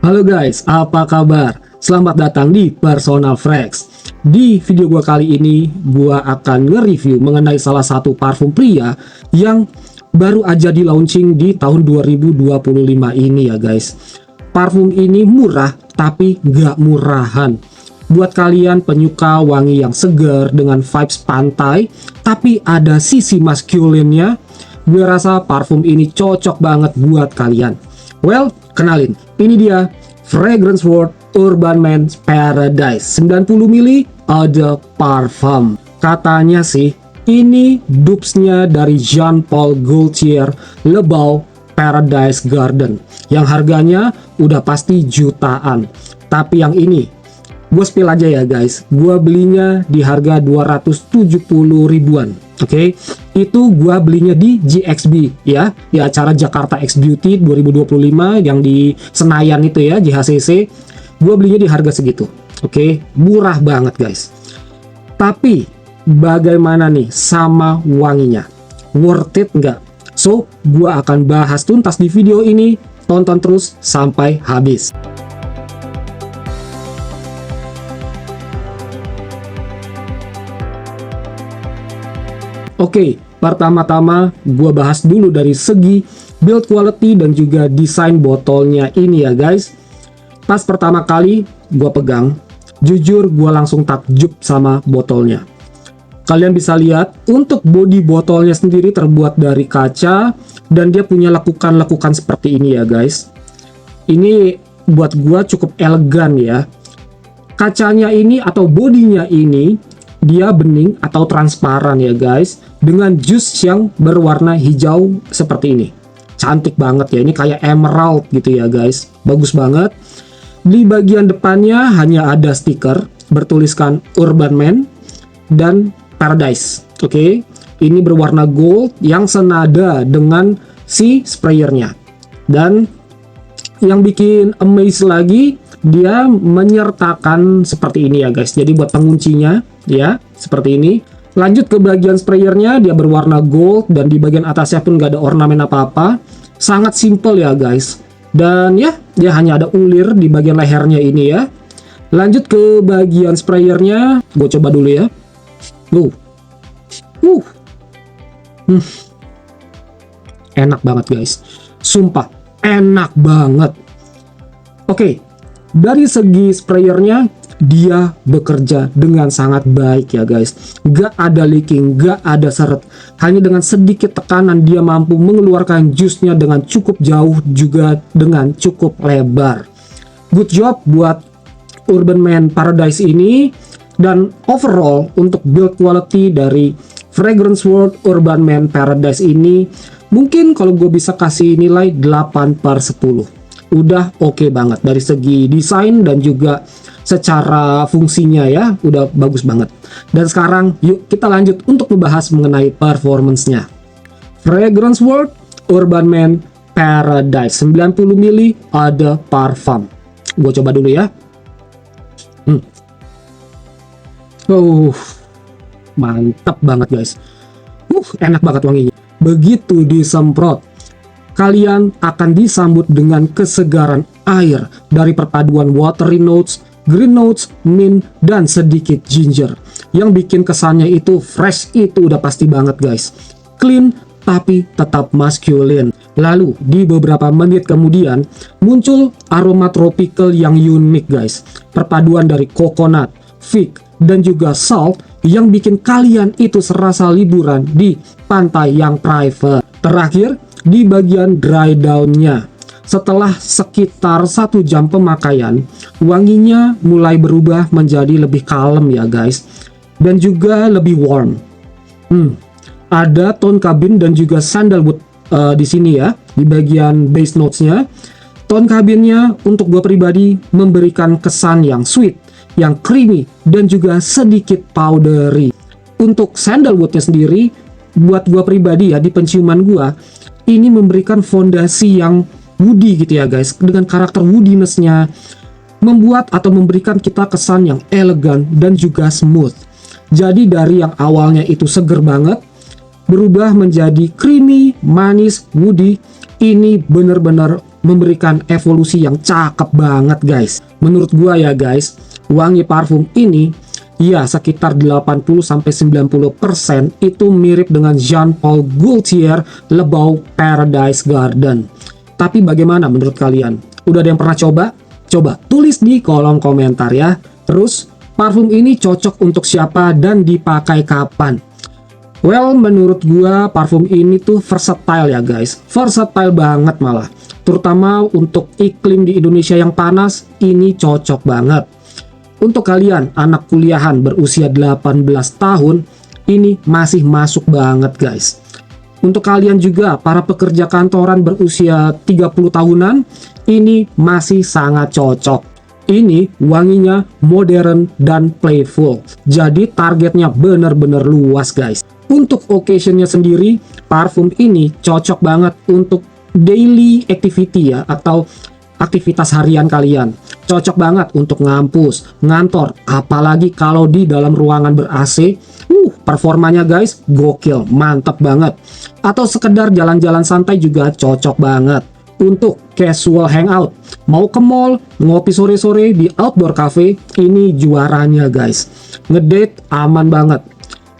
Halo guys, apa kabar? Selamat datang di Personal Frags. Di video gua kali ini, gua akan nge-review mengenai salah satu parfum pria yang baru aja di launching di tahun 2025 ini ya guys. Parfum ini murah, tapi nggak murahan. Buat kalian penyuka wangi yang segar dengan vibes pantai, tapi ada sisi maskulinnya, gue rasa parfum ini cocok banget buat kalian. Well, kenalin, ini dia Fragrance World Urban Men's Paradise 90 ml Eau de Parfum. Katanya sih ini dupesnya dari Jean Paul Gaultier Le Beau Paradise Garden yang harganya udah pasti jutaan. Tapi yang ini gue spill aja ya guys, gue belinya di harga 270 ribuan. Oke, itu gua belinya di GXB ya, di acara Jakarta X Beauty 2025 yang di Senayan itu ya, JHCC. Gua belinya di harga segitu. Oke, murah banget guys. Tapi bagaimana nih sama wanginya? Worth it nggak? So, gua akan bahas tuntas di video ini. Tonton terus sampai habis. Oke, pertama-tama gue bahas dulu dari segi build quality dan juga desain botolnya ini ya guys. Pas pertama kali gue pegang, jujur gue langsung takjub sama botolnya. Kalian bisa lihat untuk bodi botolnya sendiri terbuat dari kaca dan dia punya lekukan-lekukan seperti ini ya guys. Ini buat gue cukup elegan ya. Kacanya ini atau bodinya ini dia bening atau transparan ya guys, dengan jus yang berwarna hijau seperti ini. Cantik banget ya, ini kayak emerald gitu ya guys, bagus banget. Di bagian depannya hanya ada stiker bertuliskan Urban Man dan Paradise. Oke, ini berwarna gold yang senada dengan si sprayernya. Dan yang bikin amaze lagi, dia menyertakan seperti ini ya guys. Jadi buat penguncinya ya seperti ini. Lanjut ke bagian sprayernya, dia berwarna gold dan di bagian atasnya pun gak ada ornamen apa-apa. Sangat simple ya guys. Dan ya, dia hanya ada ulir di bagian lehernya ini ya. Lanjut ke bagian sprayernya, gue coba dulu ya. Enak banget guys. Sumpah, enak banget. Oke. Dari segi sprayernya, dia bekerja dengan sangat baik ya guys. Gak ada leaking, gak ada seret. Hanya dengan sedikit tekanan dia mampu mengeluarkan jusnya dengan cukup jauh, juga dengan cukup lebar. Good job buat Urban Man Paradise ini. Dan overall untuk build quality dari Fragrance World Urban Man Paradise ini, mungkin kalau gue bisa kasih nilai 8/10. Udah oke banget dari segi desain dan juga secara fungsinya ya, udah bagus banget. Dan sekarang yuk kita lanjut untuk membahas mengenai performance-nya. Fragrance World Urban Man Paradise 90 ml Eau de Parfum. Gue coba dulu ya. Mantap banget guys. Enak banget wanginya. Begitu disemprot, kalian akan disambut dengan kesegaran air dari perpaduan watery notes, green notes, mint, dan sedikit ginger. Yang bikin kesannya itu fresh, itu udah pasti banget guys. Clean, tapi tetap masculine. Lalu, di beberapa menit kemudian, muncul aroma tropical yang unik guys. Perpaduan dari coconut, fig, dan juga salt yang bikin kalian itu serasa liburan di pantai yang private. Terakhir, di bagian dry down-nya, setelah sekitar 1 jam pemakaian, wanginya mulai berubah menjadi lebih kalem ya guys, dan juga lebih warm. Ada tone cabin dan juga sandalwood di sini ya, di bagian base notes-nya. Tone cabinnya untuk gue pribadi memberikan kesan yang sweet, yang creamy, dan juga sedikit powdery. Untuk sandalwoodnya sendiri, buat gue pribadi ya, di penciuman gue, ini memberikan fondasi yang woody gitu ya guys, dengan karakter woodiness-nya, membuat atau memberikan kita kesan yang elegan dan juga smooth. Jadi dari yang awalnya itu seger banget, berubah menjadi creamy, manis, woody. Ini bener-bener memberikan evolusi yang cakep banget guys. Menurut gua ya guys, wangi parfum ini ya sekitar 80-90% itu mirip dengan Jean Paul Gaultier Le Beau Paradise Garden. Tapi bagaimana menurut kalian? Udah ada yang pernah coba? Coba tulis di kolom komentar ya. Terus, parfum ini cocok untuk siapa dan dipakai kapan? Well, menurut gua parfum ini tuh versatile ya guys. Versatile banget malah. Terutama untuk iklim di Indonesia yang panas, ini cocok banget. Untuk kalian anak kuliahan berusia 18 tahun, ini masih masuk banget guys. Untuk kalian juga para pekerja kantoran berusia 30 tahunan, ini masih sangat cocok. Ini wanginya modern dan playful. Jadi targetnya benar-benar luas guys. Untuk occasionnya sendiri, parfum ini cocok banget untuk daily activity ya, atau aktivitas harian kalian. Cocok banget untuk ngampus, ngantor, apalagi kalau di dalam ruangan ber-AC. Performanya guys, gokil, mantap banget. Atau sekedar jalan-jalan santai juga cocok banget. Untuk casual hangout, mau ke mall, ngopi sore-sore di outdoor cafe, ini juaranya guys. Ngedate aman banget.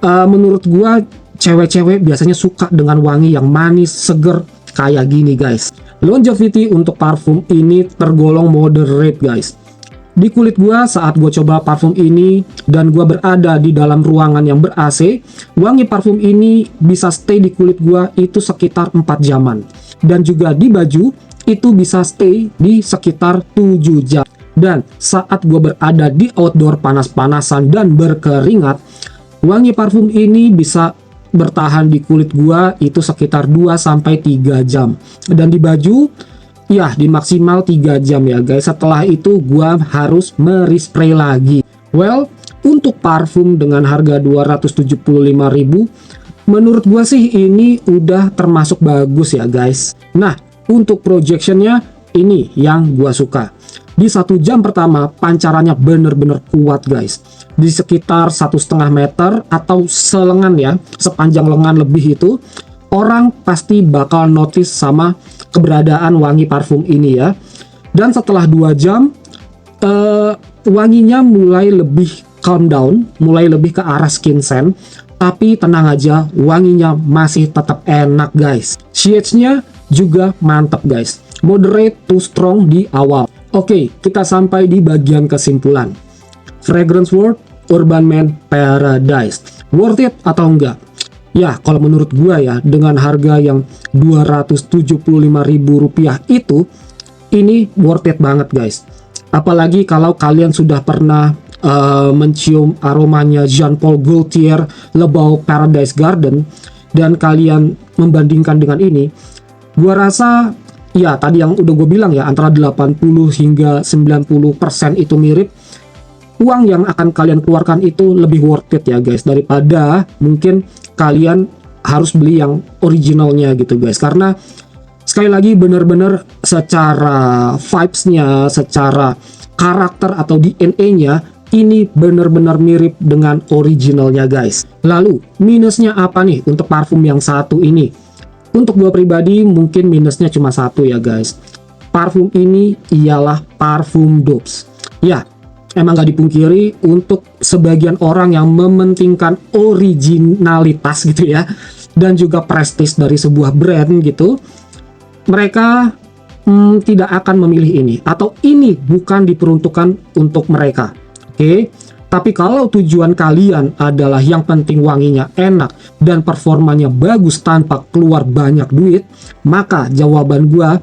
Menurut gua, cewek-cewek biasanya suka dengan wangi yang manis, seger, kayak gini guys. Longevity untuk parfum ini tergolong moderate guys. Di kulit gua saat gua coba parfum ini dan gua berada di dalam ruangan yang ber-AC, wangi parfum ini bisa stay di kulit gua itu sekitar 4 jaman. Dan juga di baju itu bisa stay di sekitar 7 jam. Dan saat gua berada di outdoor panas-panasan dan berkeringat, wangi parfum ini bisa bertahan di kulit gua itu sekitar 2-3 jam, dan di baju ya di maksimal 3 jam ya guys. Setelah itu gua harus merispray lagi. Well, untuk parfum dengan harga 275.000, menurut gua sih ini udah termasuk bagus ya guys. Nah, untuk projectionnya ini yang gua suka. Di 1 jam pertama pancarannya bener-bener kuat guys. Di sekitar 1,5 meter atau selengan ya, sepanjang lengan lebih itu, orang pasti bakal notice sama keberadaan wangi parfum ini ya. Dan setelah 2 jam, wanginya mulai lebih calm down, mulai lebih ke arah skin scent. Tapi tenang aja, wanginya masih tetap enak guys. Shades-nya juga mantap guys. Moderate to strong di awal. Oke, kita sampai di bagian kesimpulan. Fragrance World Urban Man Paradise, worth it atau enggak? Ya, kalau menurut gua ya, dengan harga yang Rp275.000 itu, ini worth it banget guys. Apalagi kalau kalian sudah pernah mencium aromanya Jean Paul Gaultier Le Beau Paradise Garden, dan kalian membandingkan dengan ini, gua rasa ya tadi yang udah gue bilang ya, antara 80 hingga 90% itu mirip. Uang yang akan kalian keluarkan itu lebih worth it ya guys, daripada mungkin kalian harus beli yang originalnya gitu guys. Karena sekali lagi bener-bener secara vibes-nya, secara karakter atau DNA-nya, ini bener-bener mirip dengan originalnya guys. Lalu minusnya apa nih untuk parfum yang satu ini? Untuk gue pribadi mungkin minusnya cuma satu ya guys. Parfum ini ialah parfum dupes. Ya, emang gak dipungkiri untuk sebagian orang yang mementingkan originalitas gitu ya, dan juga prestis dari sebuah brand gitu, mereka tidak akan memilih ini, atau ini bukan diperuntukkan untuk mereka. Oke? Tapi kalau tujuan kalian adalah yang penting wanginya enak dan performanya bagus tanpa keluar banyak duit, maka jawaban gua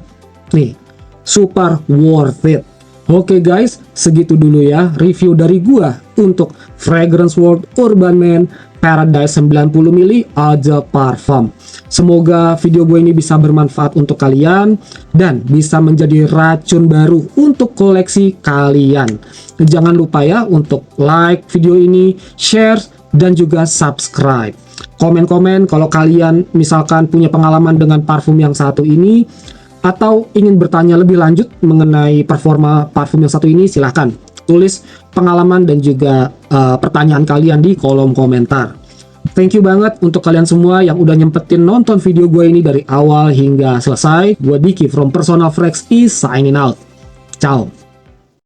nih, super worth it. Oke guys, segitu dulu ya review dari gua untuk Fragrance World Urban Man Paradise 90 ml Eau de Parfum. Semoga video gue ini bisa bermanfaat untuk kalian dan bisa menjadi racun baru untuk koleksi kalian. Jangan lupa ya untuk like video ini, share, dan juga subscribe. Komen-komen kalau kalian misalkan punya pengalaman dengan parfum yang satu ini, atau ingin bertanya lebih lanjut mengenai performa parfum yang satu ini, silahkan tulis pengalaman dan juga pertanyaan kalian di kolom komentar. Thank you banget untuk kalian semua yang udah nyempetin nonton video gue ini dari awal hingga selesai. Gue Diki from Persona Frex is signing out. Ciao.